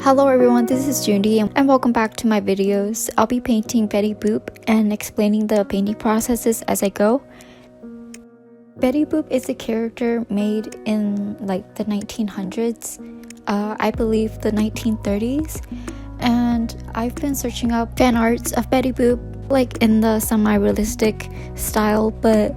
Hello everyone, this is Jundi and welcome back to my videos. I'll be painting Betty Boop and explaining the painting processes as I go. Betty Boop is a character made in like the 1900s, I believe the 1930s, and I've been searching up fan arts of Betty Boop like in the semi-realistic style, but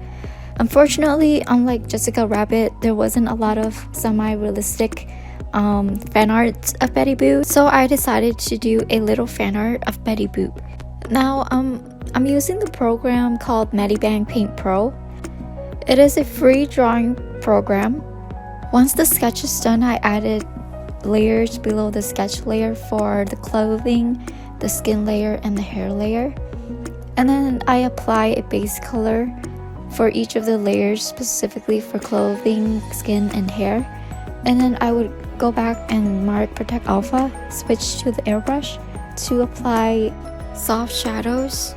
unfortunately, unlike Jessica Rabbit, there wasn't a lot of semi-realistic fan arts of Betty Boop, so I decided to do a little fan art of Betty Boop. Now I'm using the program called Medibang Paint Pro. It is a free drawing program. Once the sketch is done, I added layers below the sketch layer for the clothing, the skin layer, and the hair layer, and then I apply a base color for each of the layers, specifically for clothing, skin, and hair. And then I would go back and mark Protect Alpha, switch to the airbrush to apply soft shadows.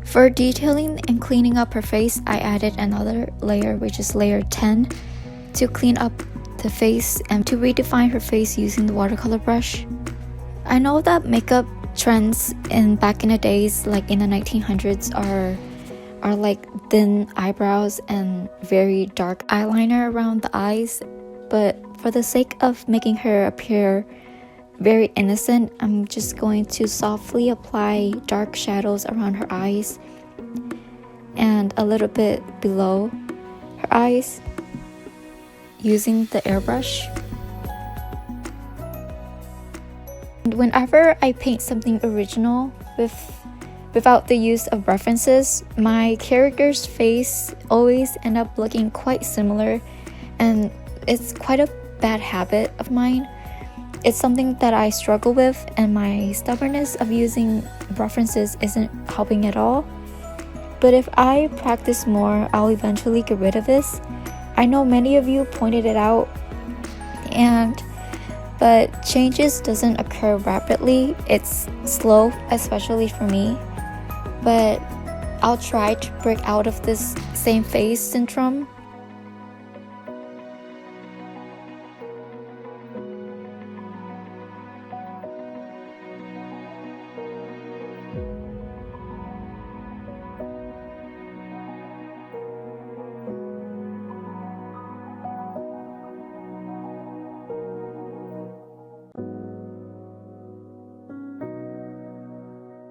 For detailing and cleaning up her face, I added another layer, which is layer 10, to clean up the face and to redefine her face using the watercolor brush. I know that makeup trends back in the days, like in the 1900s, are like thin eyebrows and very dark eyeliner around the eyes, but for the sake of making her appear very innocent, I'm just going to softly apply dark shadows around her eyes and a little bit below her eyes using the airbrush. And whenever I paint something original without the use of references, my character's face always end up looking quite similar, and it's quite a bad habit of mine. It's something that I struggle with, and my stubbornness of using references isn't helping at all. But if I practice more, I'll eventually get rid of this. I know many of you pointed it out, but changes doesn't occur rapidly. It's slow, especially for me. But I'll try to break out of this same face syndrome.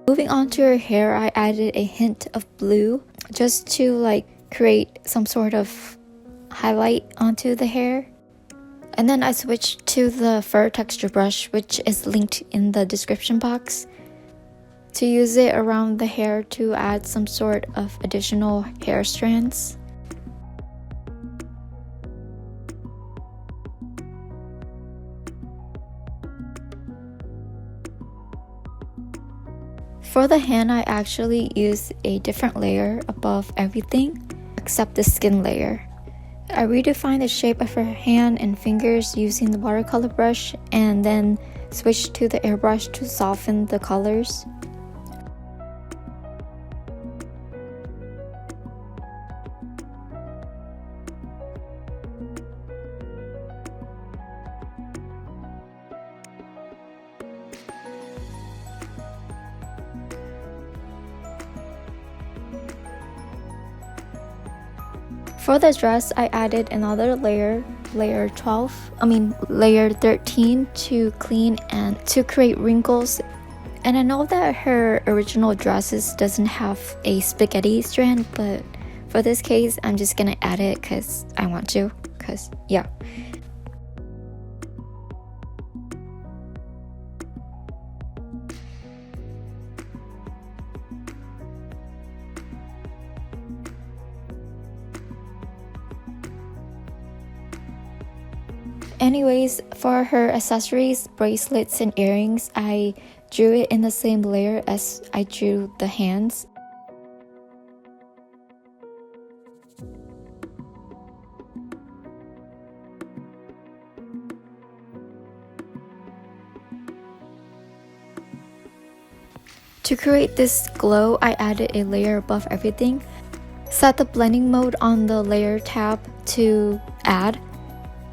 Moving on to her hair, I added a hint of blue just to create some sort of highlight onto the hair. And then I switched to the fur texture brush, which is linked in the description box, to use it around the hair to add some sort of additional hair strands. For the hand, I actually used a different layer above everything except the skin layer. I redefined the shape of her hand and fingers using the watercolor brush, and then switched to the airbrush to soften the colors. For the dress, I added another layer 13, to clean and to create wrinkles. And I know that her original dresses doesn't have a spaghetti strand, but for this case, I'm just gonna add it because I want to, yeah. Anyways, for her accessories, bracelets, and earrings, I drew it in the same layer as I drew the hands. To create this glow, I added a layer above everything. Set the blending mode on the layer tab to add,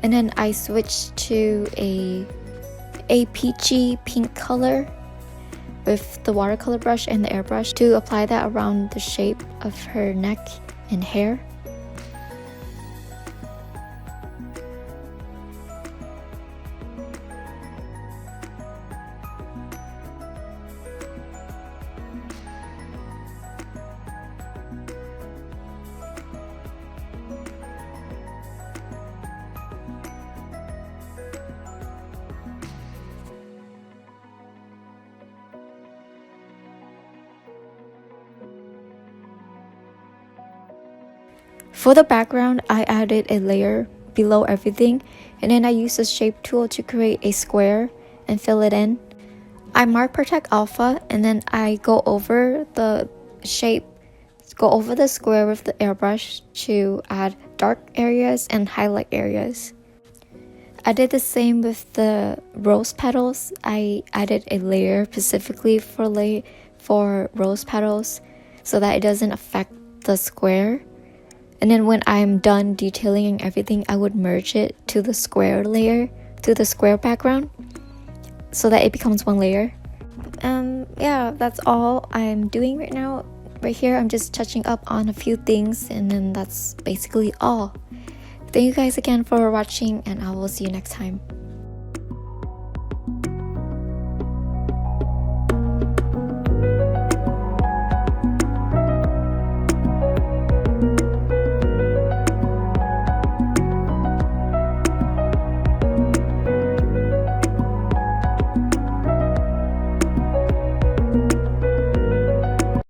and then I switched to a peachy pink color with the watercolor brush and the airbrush to apply that around the shape of her neck and hair. For the background, I added a layer below everything, and then I used the shape tool to create a square and fill it in. I mark Protect Alpha, and then I go over the shape, go over the square with the airbrush to add dark areas and highlight areas. I did the same with the rose petals. I added a layer specifically for rose petals so that it doesn't affect the square. And then when I'm done detailing everything, I would merge it to the square layer, to the square background, so that it becomes one layer. Yeah, that's all I'm doing right now. Right here, I'm just touching up on a few things, and then that's basically all. Thank you guys again for watching, and I will see you next time.